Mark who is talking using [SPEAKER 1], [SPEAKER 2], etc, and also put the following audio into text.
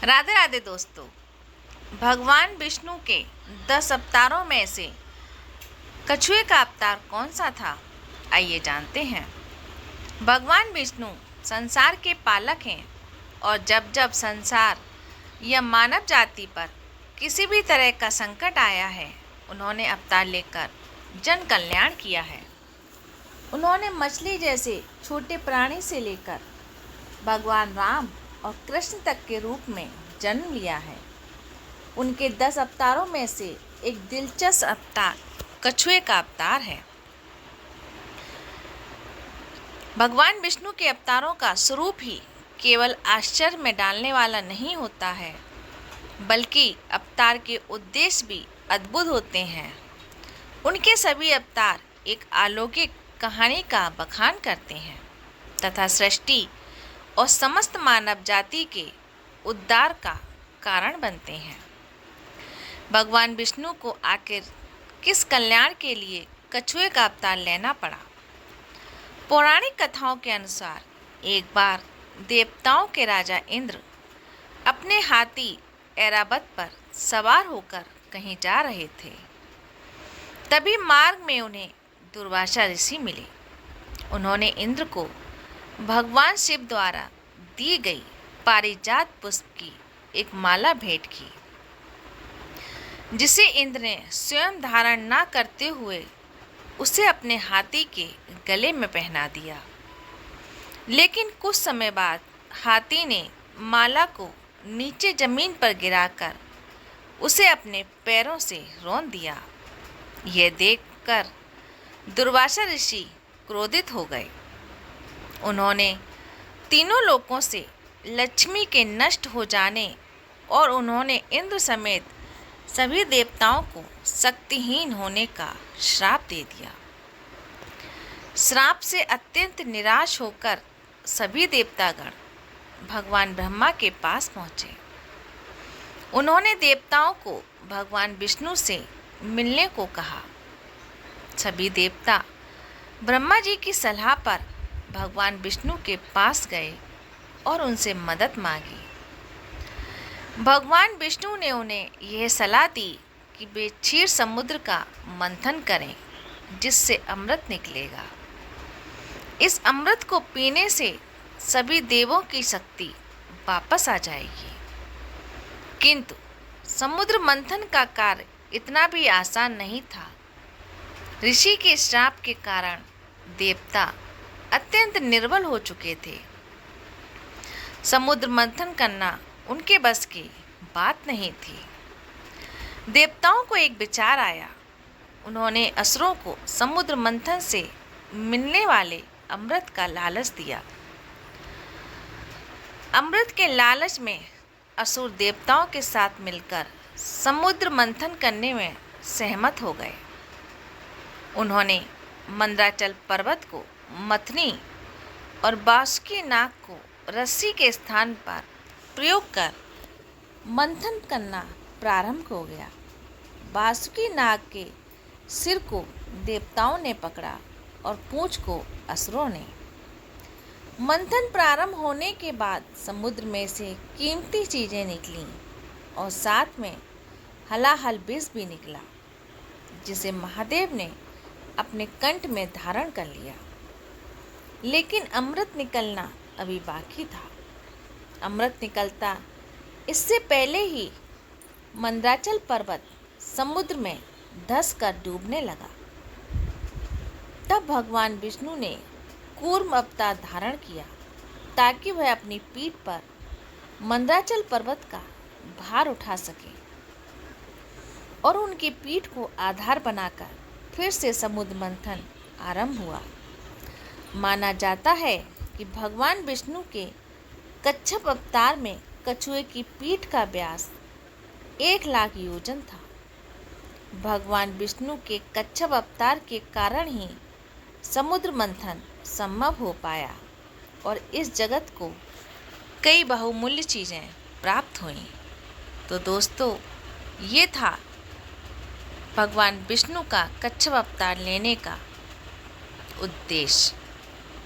[SPEAKER 1] राधे राधे दोस्तों। भगवान विष्णु के 10 अवतारों में से कछुए का अवतार कौन सा था, आइए जानते हैं। भगवान विष्णु संसार के पालक हैं और जब जब संसार या मानव जाति पर किसी भी तरह का संकट आया है, उन्होंने अवतार लेकर जन कल्याण किया है। उन्होंने मछली जैसे छोटे प्राणी से लेकर भगवान राम और कृष्ण तक के रूप में जन्म लिया है। उनके 10 अवतारों में से एक दिलचस्प अवतार कछुए का अवतार है। भगवान विष्णु के अवतारों का स्वरूप ही केवल आश्चर्य में डालने वाला नहीं होता है, बल्कि अवतार के उद्देश्य भी अद्भुत होते हैं। उनके सभी अवतार एक अलौकिक कहानी का बखान करते हैं तथा सृष्टि और समस्त मानव जाति के उद्धार का कारण बनते हैं। भगवान विष्णु को आखिर किस कल्याण के लिए कछुए का अवतार लेना पड़ा? पौराणिक कथाओं के अनुसार एक बार देवताओं के राजा इंद्र अपने हाथी ऐरावत पर सवार होकर कहीं जा रहे थे। तभी मार्ग में उन्हें दुर्वासा ऋषि मिले। उन्होंने इंद्र को भगवान शिव द्वारा दी गई पारिजात पुष्प की एक माला भेंट की, जिसे इंद्र ने स्वयं धारण न करते हुए उसे अपने हाथी के गले में पहना दिया। लेकिन कुछ समय बाद हाथी ने माला को नीचे जमीन पर गिराकर उसे अपने पैरों से रौंद दिया। यह देखकर दुर्वासा ऋषि क्रोधित हो गए। उन्होंने तीनों लोकों से लक्ष्मी के नष्ट हो जाने और उन्होंने इंद्र समेत सभी देवताओं को शक्तिहीन होने का श्राप दे दिया। श्राप से अत्यंत निराश होकर सभी देवतागण भगवान ब्रह्मा के पास पहुँचे। उन्होंने देवताओं को भगवान विष्णु से मिलने को कहा। सभी देवता ब्रह्मा जी की सलाह पर भगवान विष्णु के पास गए और उनसे मदद मांगी। भगवान विष्णु ने उन्हें यह सलाह दी कि वे क्षीर समुद्र का मंथन करें, जिससे अमृत निकलेगा। इस अमृत को पीने से सभी देवों की शक्ति वापस आ जाएगी। किंतु समुद्र मंथन का कार्य इतना भी आसान नहीं था। ऋषि के श्राप के कारण देवता अत्यंत निर्बल हो चुके थे। समुद्र मंथन करना उनके बस की बात नहीं थी। देवताओं को एक विचार आया। उन्होंने असुरों को समुद्र मंथन से मिलने वाले अमृत का लालच दिया। अमृत के लालच में असुर देवताओं के साथ मिलकर समुद्र मंथन करने में सहमत हो गए। उन्होंने मंदराचल पर्वत को मथनी और बासुकी नाग को रस्सी के स्थान पर प्रयोग कर मंथन करना प्रारंभ हो गया। बासुकी नाग के सिर को देवताओं ने पकड़ा और पूंछ को असुरों ने। मंथन प्रारंभ होने के बाद समुद्र में से कीमती चीज़ें निकलीं और साथ में हलाहल विष भी निकला, जिसे महादेव ने अपने कंठ में धारण कर लिया। लेकिन अमृत निकलना अभी बाकी था। अमृत निकलता इससे पहले ही मंदराचल पर्वत समुद्र में धंस कर डूबने लगा। तब भगवान विष्णु ने कूर्म अवतार धारण किया, ताकि वह अपनी पीठ पर मंदराचल पर्वत का भार उठा सके और उनकी पीठ को आधार बनाकर फिर से समुद्र मंथन आरंभ हुआ। माना जाता है कि भगवान विष्णु के कच्छप अवतार में कछुए की पीठ का व्यास 1,00,000 योजन था। भगवान विष्णु के कच्छप अवतार के कारण ही समुद्र मंथन संभव हो पाया और इस जगत को कई बहुमूल्य चीज़ें प्राप्त हुईं। तो दोस्तों, ये था भगवान विष्णु का कच्छप अवतार लेने का उद्देश्य।